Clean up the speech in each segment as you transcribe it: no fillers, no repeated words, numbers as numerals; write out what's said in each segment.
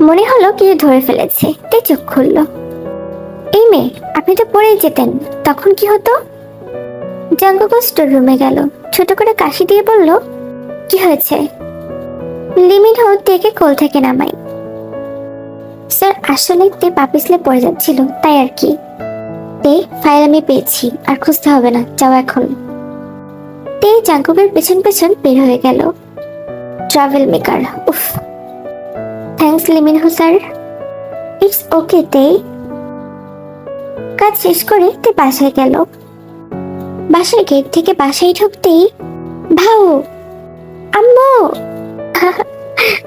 মনে হলো কিছু ধরে ফেলেছে, তাই চোখ খুললো। এই মেয়ে, আপনি তো পড়েই যেতেন, তখন কি হতো? জাঙ্কুক স্টোর রুমে গেল, ছোট করে কাশি দিয়ে বলল, কি হয়েছে? লিমিনহো তেকে কোল থেকে নামাই। স্যার, আসলে তে পা পিছলে পড়ে যাচ্ছিল, তাই আর কি। তে, ফাইল আমি পেয়েছি, আর খুঁজতে হবে না, যাও এখন। তে জাঙ্কুকের পেছন পেছন বের হয়ে গেল। ট্রাভেল মেকার, উফ। থ্যাঙ্কস লিমিনহো স্যার। ইটস ওকে তে। কাজ শেষ করে তে বাসায় গেল। বাসার গেট থেকে বাসায় ঢুকতেই ভাও, আম্মু।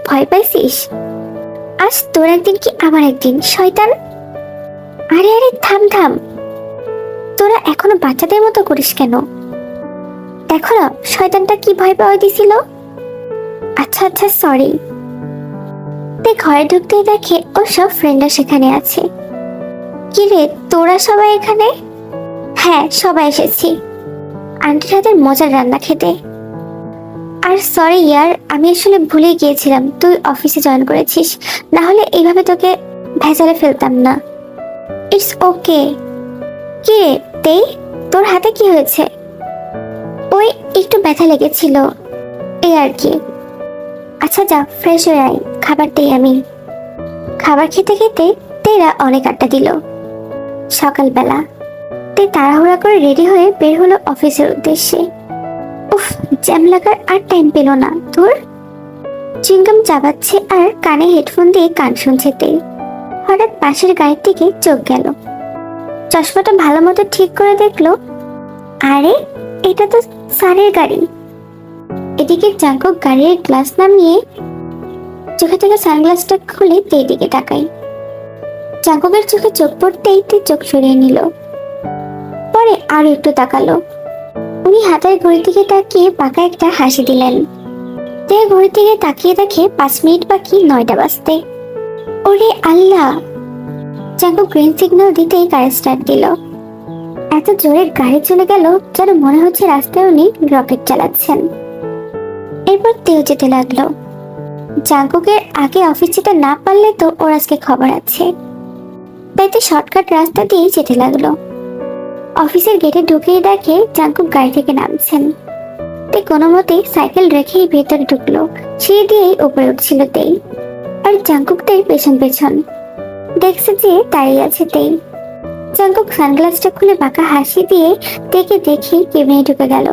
ভয় পাইছিস? আজ তোর একদিন কি আমার একদিন, শয়তান। আরে আরে, থাম থাম। তোরা এখনো বাচ্চাদের মতো করিস কেন? দেখো না শয়তানটা কি ভয় পাওয়া দিছিল। আচ্ছা আচ্ছা, সরি। তে ঘরে ঢুকতেই দেখে ও সব ফ্রেন্ডরা সেখানে আছে। কি রে, তোরা সবাই এখানে? হ্যাঁ, সবাই এসেছি আন্টির হাতের মজার রান্না খেতে। আর সরি ইয়ার, আমি আসলে ভুলে গিয়েছিলাম তুই অফিসে জয়েন করেছিস, না হলে এইভাবে তোকে ভেজালে ফেলতাম না। It's okay. কি রে তে, তোর হাতে কি হয়েছে? ওই একটু ব্যথা লেগেছিল, এই আর কি। আচ্ছা যা, ফ্রেশ হয়ে আয়, খাবার দেই আমি। খাবার খেতে খেতে তেরা অনেক আড্ডা দিল। সকালবেলা তে তাড়াহুড়া করে রেডি হয়ে বের হলো অফিসের উদ্দেশ্যে। উফ, জ্যাম লাগার আর টাইম পেল না। তোর চিংগাম চাবাচ্ছে আর কানে হেডফোন দিয়ে গান শুনছে তে। হঠাৎ পাশের গাড়ির দিকে চোখ গেল। চশমাটা ভালো মতো ঠিক করে দেখলো, আরে এটা তো স্যারের গাড়ি। এদিকে জাঙ্কুক গাড়ির গ্লাস নামিয়ে চোখে থেকে সানগ্লাসটা খুলে তের দিকে তাকাই। জাঙ্কুকের চোখে চোখ পড়তেই তে চোখ সরিয়ে নিল। পরে আরো একটু তাকালো। উনি হাতের ঘড়ির দিকে তাকিয়ে বাঁকা একটা হাসি দিলেন। তে ঘড়ির দিকে তাকিয়ে দেখে 5 মিনিট বাকি 9টা বাজতে। ওরে আল্লাহ! জাঙ্কুক গ্রিন সিগন্যাল দিতেই গাড়ি স্টার্ট দিল। এত জোরে গাড়ি চলে গেল যেন মনে হচ্ছে রাস্তায় উনি রকেট চালাচ্ছেন। এরপর তেও যেতে লাগলো। জাঙ্কুকের আগে অফিস যেতে না পারলে তো ওর আজকে খবর আছে, তাই তো শর্টকাট রাস্তা দিয়ে যেতে লাগলো। অফিসের গেটে ঢুকেই দেখে জাঙ্কুক গাড়ি থেকে নামছেন। তে কোনো মতে সাইকেল রেখেই ভেতরে ঢুকলো। সিঁড়ি দিয়েই উপরে উঠছিল তেই, আর জাঙ্কুক তেই পেছন পেছন দেখছে যে দাঁড়িয়ে আছে তেই। জাঙ্কুক সানগ্লাসটা খুলে বাঁকা হাসি দিয়ে তেকে দেখে কেবিনে ঢুকে গেল।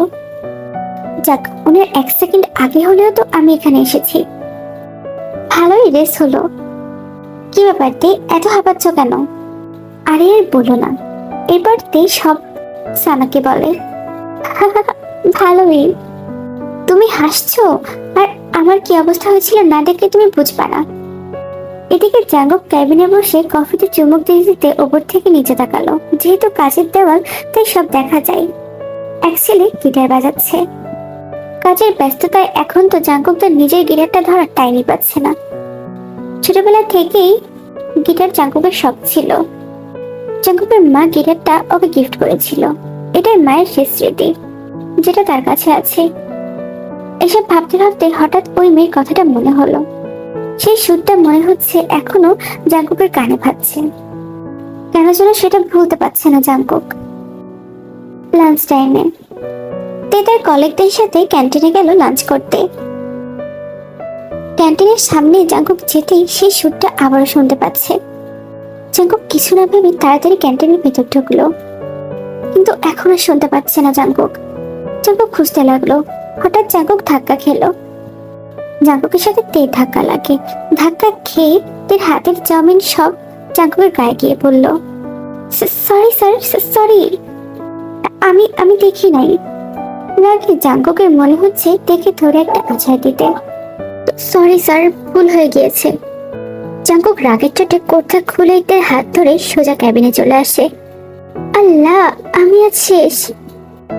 যাক, উনি 1 সেকেন্ড আগে হলেও তো আমি এখানে এসেছি। ভালোই রেস হলো। কি ব্যাপার তে, এত হাঁপাচ্ছ কেন? আরে আর বলো না। এবার তে সব সানাকে বলে। ভালোই। তুমি হাসছো, আর আমার কি অবস্থা হয়েছিল না দেখলে তুমি বুঝবা না। এদিকে জাঙ্কুক ক্যাবিনে বসে কফিতে চুমুক দিয়ে দিতে ওপর থেকে নিচে তাকালো। যেহেতু কাচের দেওয়াল, তাই সব দেখা যায়। এক ছেলে গিটার বাজাচ্ছে। কাজের ব্যস্ততায় এখন তো জাঙ্কুক তার নিজের গিটারটা ধরার টাইমই পাচ্ছে না। ছোটবেলা থেকেই গিটার জাঙ্কুকের শখ ছিল। জাঙ্কুকের মা গিটারটা ওকে গিফট করেছিল। এটাই মায়ের শেষ স্মৃতি, যেটা তার কাছে আছে। এসব ভাবতে ভাবতে হঠাৎ ওই মেয়ের কথাটা মনে হলো। সেই সুরটা মনে হচ্ছে এখনো জাঙ্কুকের কানে ভাসছে। কেন যেন সেটা ভুলতে পারছে না জাঙ্কুক। লাঞ্চ টাইমে তে তার কলিগদের সাথে ক্যান্টিনে গেল লাঞ্চ করতে। ক্যান্টিনের সামনে জাঙ্কুক যেতেই সেই সুরটা আবারও শুনতে পাচ্ছে। জাঙ্কুক কিছু না ভেবে তাড়াতাড়ি ক্যান্টিনের ভেতর ঢুকলো, কিন্তু এখনো শুনতে পাচ্ছে না জাঙ্কুক। জাঙ্কুক খুঁজতে লাগলো। হঠাৎ জাঙ্কুক ধাক্কা খেলো। জাঙ্কুকের সাথে তে ধাক্কা লাগে। ধাক্কা খেয়ে তের হাতের চাউমিন সব জাঙ্কুকের গায়ে গিয়ে পড়ল। সরি স্যার, সরি, আমি দেখি নাই। রাগে জাঙ্কুকের মনে হচ্ছে দেখে ধরে একটা আছাড় দিতে। সরি স্যার, ভুল হয়ে গিয়েছে। জাঙ্কুক রাগের চোটে কোটটা খুলে তের হাত ধরে সোজা ক্যাবিনে চলে আসে। আল্লাহ, আমি আজ শেষ।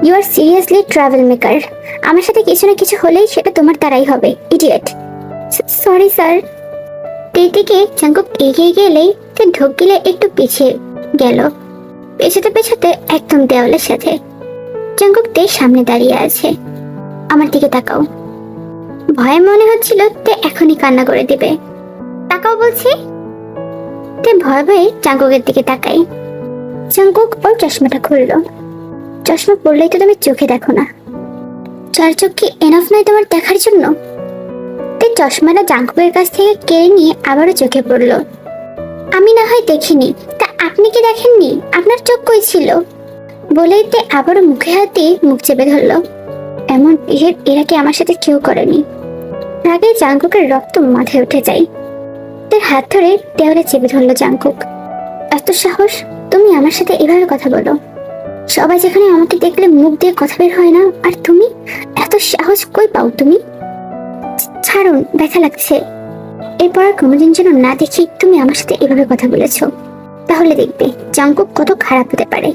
You are seriously trouble maker. আমার সাথে কিছু না কিছু হলেই সেটা তোমার দ্বারাই হবে, ইডিয়েট। Sorry sir. দিকে জাঙ্কুক এগিয়ে গেলেই তে ঢোক গিলে একটু পিছিয়ে গেল। পেছাতে পেছাতে একদম দেওয়ালের সাথে। জাঙ্কুক তে সামনে দাঁড়িয়ে আছে। আমার দিকে তাকাও। ভয়ে মনে হচ্ছিল তে এখনই কান্না করে দিবে। তাকাও পাও বলছি। তে ভয় ভয়ে জাঙ্কুকের দিকে তাকাই। জাঙ্কুক ওর চশমাটা খুললো। চশমা পড়লেই তো তুমি চোখে দেখো না, 4 চোখ কি এনাফ নয় তোমার দেখার জন্য? তে চশমাটা জাঙ্কুকের কাছ থেকে কেড়ে নিয়ে আবারও চোখে পড়লো। আমি না হয় দেখিনি, তা আপনি কি দেখেননি? আপনার চোখ কই ছিল? বলেই তে আবারও মুখে হাত দিয়ে মুখ চেপে ধরলো। এমন বিহেভ এর আগে আমার সাথে কেউ করেনি। রাগে জাঙ্কুকের রক্ত মাথায় উঠে যায়। তার হাত ধরে দেওয়ালে চেপে ধরলো জাঙ্কুক। এত সাহস তুমি আমার সাথে এভাবে কথা বলো? সবাই যেখানে আমাকে দেখলে মুখ দিয়ে কথা বের হয় না, আর তুমি এত সাহস কই পাও তুমি? ছাড়ুন, ব্যথা লাগছে। এরপর আর কোনোদিন যেন না দেখি তুমি আমার সাথে এভাবে কথা বলেছো, তাহলে দেখবে জাঙ্কুক কত খারাপ হতে পারে।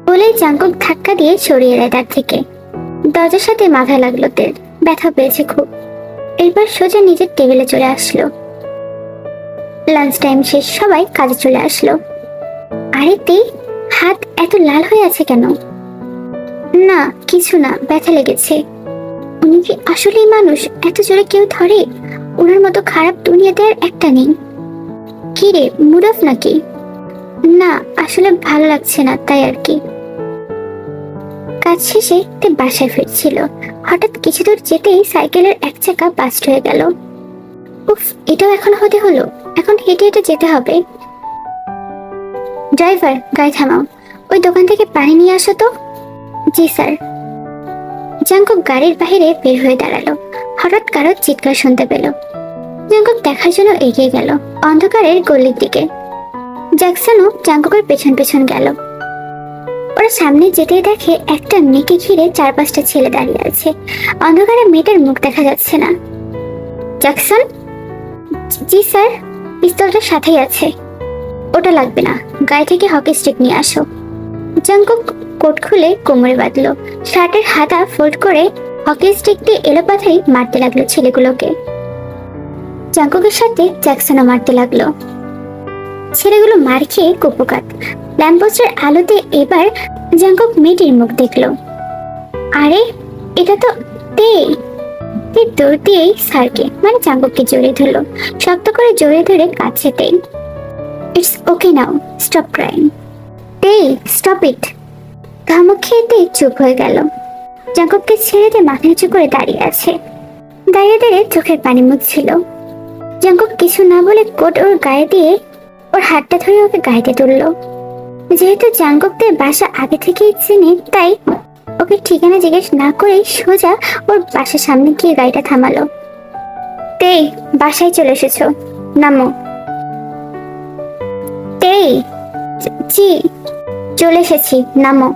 বলেই জাঙ্কুক ধাক্কা দিয়ে সরিয়ে দেয় তার থেকে। দরজার সাথে মাথায় লাগলো তেল, ব্যথা পেয়েছে খুব। এরপর সোজা নিজের টেবিলে চলে আসলো। লাঞ্চ টাইম শেষ, সবাই কাজে চলে আসলো। আরে তে, হাত এত লাল হয়ে আছে কেন? না কিছু না, ব্যথা লেগেছে। উনি কি আসলেই মানুষ? এত জোরে কেউ ধরে? ওনার মতো খারাপ দুনিয়াতে আর একটা নেই। কি রে, মুড অফ নাকি? না আসলে ভালো লাগছে না, তাই আর কি। কাজ শেষে তে বাসায় ফিরছিল, হঠাৎ কিছু দূর যেতেই সাইকেলের এক চাকা বাস্ট হয়ে গেল। উফ, এটাও এখন হতে হলো, এখন হেঁটে হেঁটে যেতে হবে। ড্রাইভার, গাড়ি থামাও, ওই দোকান থেকে পানি নিয়ে আসো তো। জি স্যার। জাঙ্কুক গাড়ির বাইরে বের হয়ে দাঁড়ালো। হঠাৎ কারোর চিৎকার শুনতে পেল। জাঙ্কুক দেখার জন্য এগিয়ে গেল অন্ধকারের গলির দিকে। জ্যাকসনও জাঙ্কুকের পেছন পেছন গেল। ওরা সামনে যেতেই দেখে একটা মেয়েকে ঘিরে 4-5টা ছেলে দাঁড়িয়ে আছে। অন্ধকারে মেয়েটার মুখ দেখা যাচ্ছে না। জ্যাকসন? জি স্যার। পিস্তলটা সাথেই আছে। ওটা লাগবে না, গায়ে থেকে হকি স্টিক নিয়ে আসো। জাঙ্কুক কোট খুলে কোমরে বাঁধলো, শার্টের হাতা ফোল্ড করে হকি স্টিক দিয়ে এলোপাথারি মারতে লাগলো ছেলেগুলোকে। জাঙ্কুকের সাথে জ্যাকসনও মারতে লাগলো। ছেলেগুলো মার খেয়ে কুপোকাত। ল্যাম্পপোস্টের আলোতে এবার জাঙ্কুক মেয়েটির মুখ দেখলো। আরে এটা তো তে। দৌড় দিয়েই স্যারকে মানে জাঙ্কুককে জড়িয়ে ধরলো, শক্ত করে জড়িয়ে ধরে কাছে তে। It's okay now, stop crying. তে, স্টপ ইট। ধমক খেয়ে তে চুপ হয়ে গেল। জাঙ্কুককে ছেড়ে দিয়ে মাথা নিচু করে দাঁড়িয়ে আছে। দাঁড়িয়ে দাঁড়িয়ে চোখের পানি মুছছিল। জাঙ্কুক কিছু না বলে কোট ওর গায়ে দিয়ে ওর হাতটা ধরে ওকে গাড়িতে তুললো। যেহেতু জাঙ্কুকদের বাসা আগে থেকেই চেনে, তাই ওকে ঠিকানা জিজ্ঞেস না করে সোজা ওর বাসার সামনে গিয়ে গাড়িটা থামালো। তে, বাসায় চলে এসেছো, নামো। তে, জি চলে এসেছি, নামো।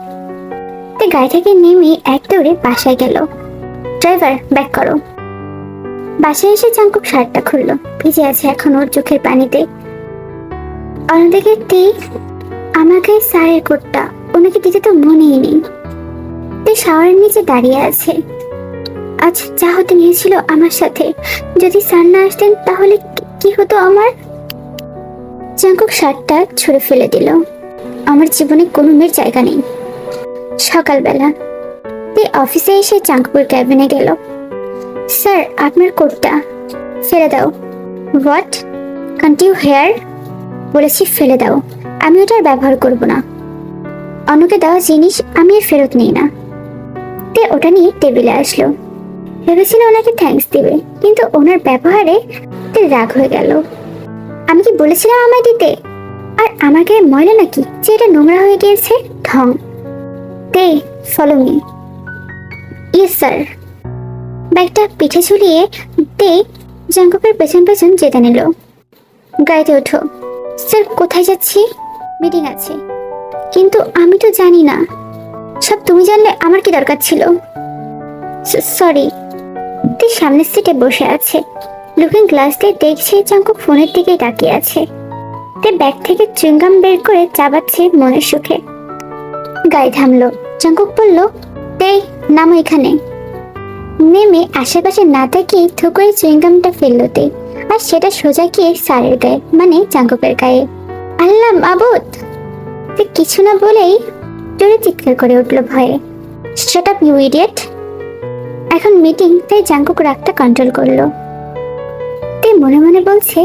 তে গাড়ি থেকে নেমে এক দৌড়ে বাসায় গেল। ড্রাইভার, ব্যাক করো। বাসায় এসে জাঙ্কুক শার্টটা খুললো, ভিজে আছে এখন ওর চোখের পানিতে। অন্যদিকে তে, আমাকে স্যারের কোটটা ওনাকে দিতে তো মনেই নেই। তে শাওয়ারের নিচে দাঁড়িয়ে আছে। আজ যা হতে নিয়েছিল আমার সাথে, যদি স্যার না আসতেন তাহলে কি হতো আমার? জাঙ্কুক শার্টটা ছুঁড়ে ফেলে দিল। আমার জীবনে কোনো মেয়ের জায়গা নেই। সকালবেলা তে অফিসে এসে জাঙ্কুকের ক্যাবিনে গেল। স্যার, আপনার কোটটা। ফেলে দাও। হোয়াট? Can't you hear? বলেছি ফেলে দাও, আমি ওটার ব্যবহার করব না। অন্যকে দেওয়া জিনিস আমি আর ফেরত নিই না। তে ওটা নিয়ে টেবিলে আসলো। ভেবেছিল ওনাকে থ্যাঙ্কস দিবে, কিন্তু ওনার ব্যবহারে তে রাগ হয়ে গেল। আমি কি বলেছিলাম আমায় দিতে? আর আমার গায়ে ময়লা নাকি যে এটা নোংরা হয়ে গিয়েছে? ঢং। তে, ফলো মি। Yes sir. ব্যাগটা পিঠে ঝুলিয়ে তে জাঙ্কুকের পেছন পেছন যেতে নিল। গাড়িতে ওঠো। স্যার, কোথায় যাচ্ছি? মিটিং আছে। কিন্তু আমি তো জানি না। সব তুমি জানলে আমার কি দরকার ছিল? সরি। তুই সামনের সিটে বসে আছে। লুকিং গ্লাস দিয়ে দেখছে জাঙ্কুক ফোনের দিকে তাকিয়ে আছে। তে ব্যাগ থেকে চুইংগাম বের করে চাবাচ্ছে মনের সুখে। গাড়ি থামলো। জাঙ্কুক বলল, তে, নামো এখানে। নেমে আশেপাশে না তাকিয়ে থু করে চুইংগামটা ফেললো তে, আর সেটা সোজা গিয়ে স্যারের গায়ে মানে জাঙ্কুকের গায়ে। আল্লাহ মাবুদ! তে কিছু না বলেই জোরে চিৎকার করে উঠলো ভয়ে। Shut up you idiot! এখন মিটিং, তাই জাঙ্কুক রাগটা কন্ট্রোল করলো। তে মনে মনে বলছে,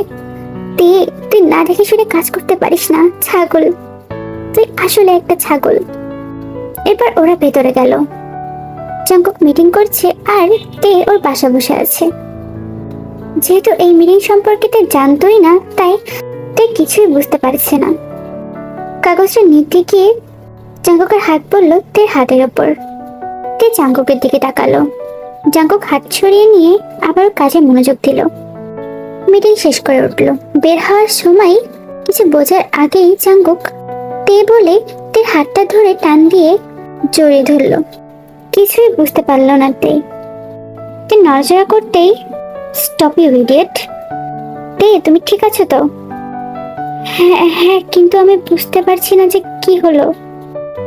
তুই তুই না দেখে শুনে কাজ করতে পারিস না, ছাগল। তুই আসলে একটা ছাগল। এরপর ওরা ভেতরে গেল। জাঙ্কুক মিটিং করছে আর তে ওর বাসা বসে আছে। যেহেতু এই মিটিং সম্পর্কে তে জানতোই না, তাই তে কিছুই বুঝতে পারছে না। কাগজটা নিতে গিয়ে জাঙ্কুকের হাত পড়লো তের হাতের ওপর। তে জাঙ্কুকের দিকে তাকালো। জাঙ্কুক হাত সরিয়ে নিয়ে আবার কাজে মনোযোগ দিল। মিটিং শেষ করে উঠলো। বের হওয়ার সময় কিছু বোঝার আগেই জাঙ্কুক তে বলে তের হাতটা ধরে টান দিয়ে জড়িয়ে ধরলো। কিছুই বুঝতে পারলো না তে। তে নড়াচড়া করতেই, স্টপ ইউ ইডিয়েট। তে তুমি ঠিক আছো তো? হ্যাঁ হ্যাঁ, কিন্তু আমি বুঝতে পারছি না যে কি হলো।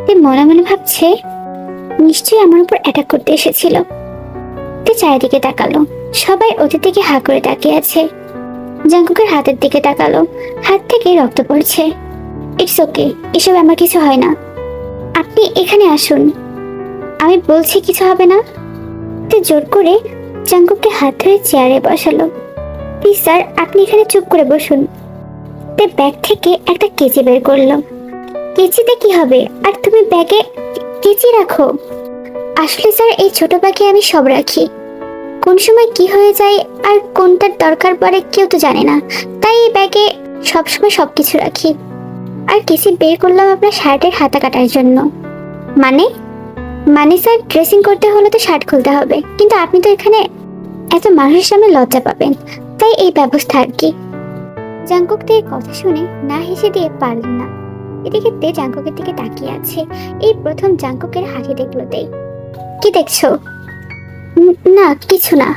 তে মনে মনে ভাবছে নিশ্চয়ই আমার উপর অ্যাটাক করতে এসেছিল। তে চারিদিকে তাকালো। সবাই ওদের দিকে হা করে তাকিয়ে আছে। জাঙ্কুকের হাতের দিকে তাকালো। হাত থেকে রক্ত পড়ছে। ইটস ওকে, এসব আমার কিছু হয় না। আপনি এখানে আসুন, আমি বলছি কিছু হবে না। তে জোর করে জাঙ্কুককে হাত ধরে চেয়ারে বসালো। প্লিজ স্যার, আপনি এখানে চুপ করে বসুন। তে ব্যাগ থেকে একটা কেচি বের করলো। কেচিতে কি হবে? আর তুমি ব্যাগে কেচি রাখো? আসলে স্যার, এই ছোট ব্যাগে আমি সব রাখি। কোন সময় কি হয়ে যায় আর কোনটার দরকার পড়ে কেউ তো জানে না, তাই এই ব্যাগে সবসময় সবকিছু রাখি। আর কেচি বের করলাম আপনার শার্টের হাতা কাটার জন্য। মানে মানে স্যার, ড্রেসিং করতে হলে তো শার্ট খুলতে হবে, কিন্তু আপনি তো এখানে এত মানুষের সামনে লজ্জা পাবেন, তাই এই ব্যবস্থা আর কি। জাঙ্কুক তে কথা শুনে না হেসে দিয়ে পারলেন না। এদিকে তে জাঙ্কুকের দিকে তাকিয়ে আছে। এই প্রথম জাঙ্কুকের হাসি দেখলো তে। কি দেখছো? না কিছু না।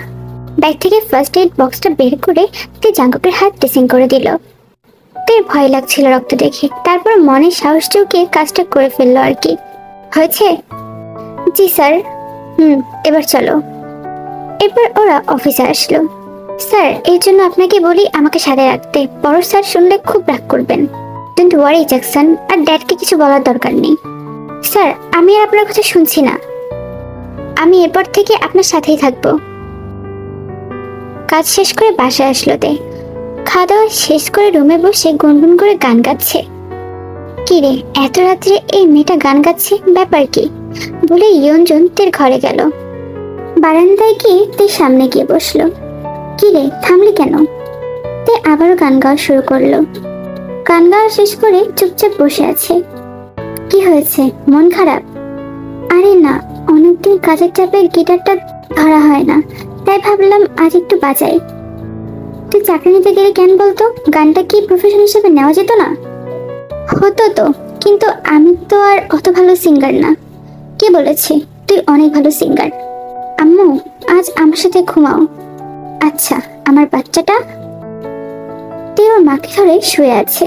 ব্যাগ থেকে ফার্স্ট এড বক্সটা বের করে তে জাঙ্কুকের হাত ড্রেসিং করে দিল। তের ভয় লাগছিল রক্ত দেখে, তারপর মনে সাহস জুগিয়ে কাজটা করে ফেললো আর কি। হয়েছে? জি স্যার। এবার চলো। এরপর ওরা অফিসে আসলো। স্যার, এর জন্য আপনাকে বলি আমাকে সাথে রাখতে। বড় স্যার শুনলে খুব রাগ করবেন। ডোন্ট ওয়ারি জ্যাকসন, আর ড্যাডকে কিছু বলার দরকার নেই। স্যার, আমি আর আপনার কথা শুনছি না। আমি এরপর থেকে আপনার সাথেই থাকবো। কাজ শেষ করে বাসায় আসলো তে। খাওয়া দাওয়া শেষ করে রুমে বসে গুনগুন করে গান গাচ্ছে। কি রে, এত রাত্রে এই মেয়েটা গান গাচ্ছে, ব্যাপার কি? বলে ইয়ঞ্জন তের ঘরে গেল। বারান্দায় গিয়ে তের সামনে গিয়ে বসলো। কি রে, থামলি কেন? তে আবারও গান গাওয়া শুরু করলো। গান গাওয়া শেষ করে চুপচাপ বসে আছে। কি হয়েছে, মন খারাপ? আরে না, অনেকদিন কাজের চাপে গিটারটা ধরা হয় না, তাই ভাবলাম আজ একটু বাজাই। তুই চাকরি নিতে গেলে কেন বলতো? গানটা কি প্রফেশন হিসেবে নেওয়া যেত না? হতো তো, কিন্তু আমি তো আর অত ভালো সিঙ্গার না। কে বলেছে? তুই অনেক ভালো সিঙ্গার। আম্মু, আজ আমার সাথে ঘুমাও। আচ্ছা, আমার বাচ্চাটা। তুই ওর মাকে ধরে শুয়ে আছে।